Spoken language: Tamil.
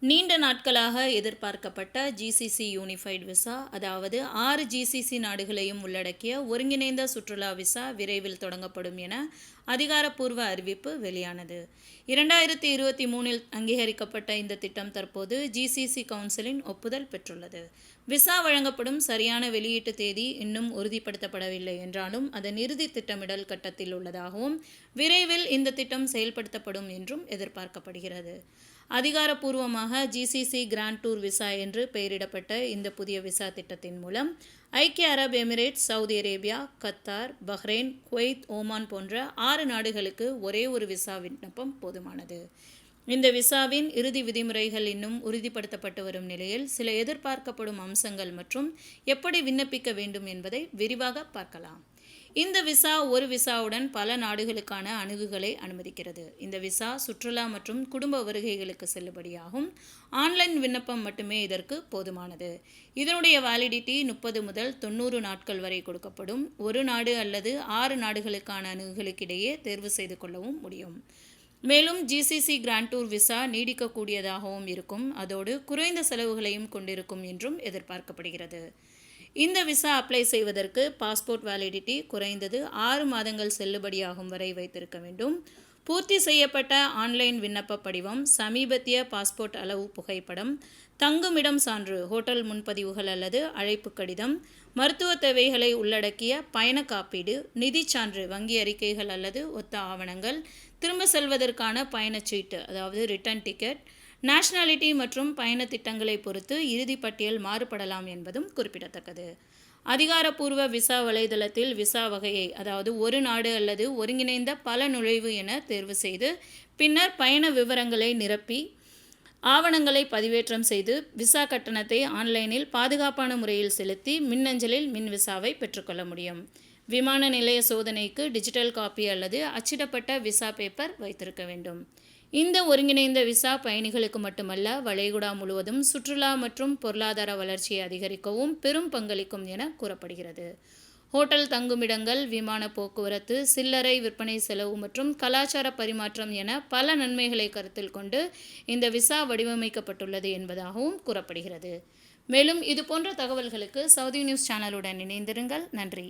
நீண்ட நாட்களாக எதிர்பார்க்கப்பட்ட ஜிசிசி யூனிஃபைடு விசா, அதாவது 6 ஜிசிசி நாடுகளையும் உள்ளடக்கிய ஒருங்கிணைந்த சுற்றுலா விசா விரைவில் தொடங்கப்படும் என அதிகாரப்பூர்வ அறிவிப்பு வெளியானது. 2023இல் அங்கீகரிக்கப்பட்ட இந்த திட்டம் தற்போது ஜிசிசி கவுன்சிலின் ஒப்புதல் பெற்றுள்ளது. விசா வழங்கப்படும் சரியான வெளியீட்டு தேதி இன்னும் உறுதிப்படுத்தப்படவில்லை என்றாலும் அதன் இறுதி திட்டமிடல் கட்டத்தில் உள்ளதாகவும், விரைவில் இந்த திட்டம் செயல்படுத்தப்படும் என்றும் எதிர்பார்க்கப்படுகிறது. அதிகாரப்பூர்வமாக ஜிசிசி கிராண்ட் டூர் விசா என்று பெயரிடப்பட்ட இந்த புதிய விசா திட்டத்தின் மூலம் ஐக்கிய அரபு Emirates, Saudi Arabia, Qatar, Bahrain, Kuwait, Oman போன்ற 6 நாடுகளுக்கு ஒரே ஒரு விசா விண்ணப்பம் போதுமானது. இந்த விசாவின் இறுதி விதிமுறைகள் இன்னும் உறுதிப்படுத்தப்பட்டு வரும் நிலையில் சில எதிர்பார்க்கப்படும் அம்சங்கள் மற்றும் எப்படி விண்ணப்பிக்க வேண்டும் என்பதை விரிவாக பார்க்கலாம். இந்த விசா ஒரு விசாவுடன் பல நாடுகளுக்கான அணுகுகளை அனுமதிக்கிறது. இந்த விசா சுற்றுலா மற்றும் குடும்ப வருகைகளுக்கு செல்லுபடியாகும். ஆன்லைன் விண்ணப்பம் மட்டுமே இதற்கு போதுமானது. இதனுடைய வேலிடிட்டி 30 முதல் 90 நாட்கள் வரை கொடுக்கப்படும். ஒரு நாடு அல்லது 6 நாடுகளுக்கான அணுகுகளுக்கிடையே தேர்வு செய்து கொள்ளவும் முடியும். மேலும் ஜிசிசி கிராண்ட் டூர் விசா நீடிக்கக்கூடியதாகவும் இருக்கும். அதோடு குறைந்த செலவுகளையும் கொண்டிருக்கும் என்றும் எதிர்பார்க்கப்படுகிறது. இந்த விசா அப்ளை செய்வதற்கு பாஸ்போர்ட் வேலிடிட்டி குறைந்தது 6 மாதங்கள் செல்லுபடியாகும் வரை வைத்திருக்க வேண்டும். பூர்த்தி செய்யப்பட்ட ஆன்லைன் விண்ணப்ப படிவம், சமீபத்திய பாஸ்போர்ட் அளவு புகைப்படம், தங்குமிடம் சான்று, ஹோட்டல் முன்பதிவுகள் அல்லது அழைப்பு கடிதம், மருத்துவ தேவைகளை உள்ளடக்கிய பயண காப்பீடு, நிதி சான்று, வங்கி அறிக்கைகள் அல்லது ஒத்த ஆவணங்கள், திரும்ப செல்வதற்கான பயணச்சீட்டு அதாவது ரிட்டர்ன் டிக்கெட், நேஷனாலிட்டி மற்றும் பயண திட்டங்களை பொறுத்து இறுதி பட்டியல் மாறுபடலாம் என்பதும் குறிப்பிடத்தக்கது. அதிகாரப்பூர்வ விசா வலைதளத்தில் விசா வகையை, அதாவது ஒரு நாடு அல்லது ஒருங்கிணைந்த பல நுழைவு என தேர்வு செய்து பின்னர் பயண விவரங்களை நிரப்பி ஆவணங்களை பதிவேற்றம் செய்து விசா கட்டணத்தை ஆன்லைனில் பாதுகாப்பான முறையில் செலுத்தி மின்னஞ்சலில் மின் விசாவை பெற்றுக்கொள்ள முடியும். விமான நிலைய சோதனைக்கு டிஜிட்டல் காப்பி அல்லது அச்சிடப்பட்ட விசா பேப்பர் வைத்திருக்க வேண்டும். இந்த ஒருங்கிணைந்த விசா பயணிகளுக்கு மட்டுமல்ல, வளைகுடா முழுவதும் சுற்றுலா மற்றும் பொருளாதார வளர்ச்சியை அதிகரிக்கவும் பெரும் பங்களிக்கும் என கூறப்படுகிறது. ஹோட்டல் தங்குமிடங்கள், விமான போக்குவரத்து, சில்லறை விற்பனை செலவு மற்றும் கலாச்சார பரிமாற்றம் என பல நன்மைகளை கருத்தில் கொண்டு இந்த விசா வடிவமைக்கப்பட்டுள்ளது என்பதாகவும் கூறப்படுகிறது. மேலும் இதுபோன்ற தகவல்களுக்கு சவுதி நியூஸ் சேனலுடன் இணைந்திருங்கள். நன்றி.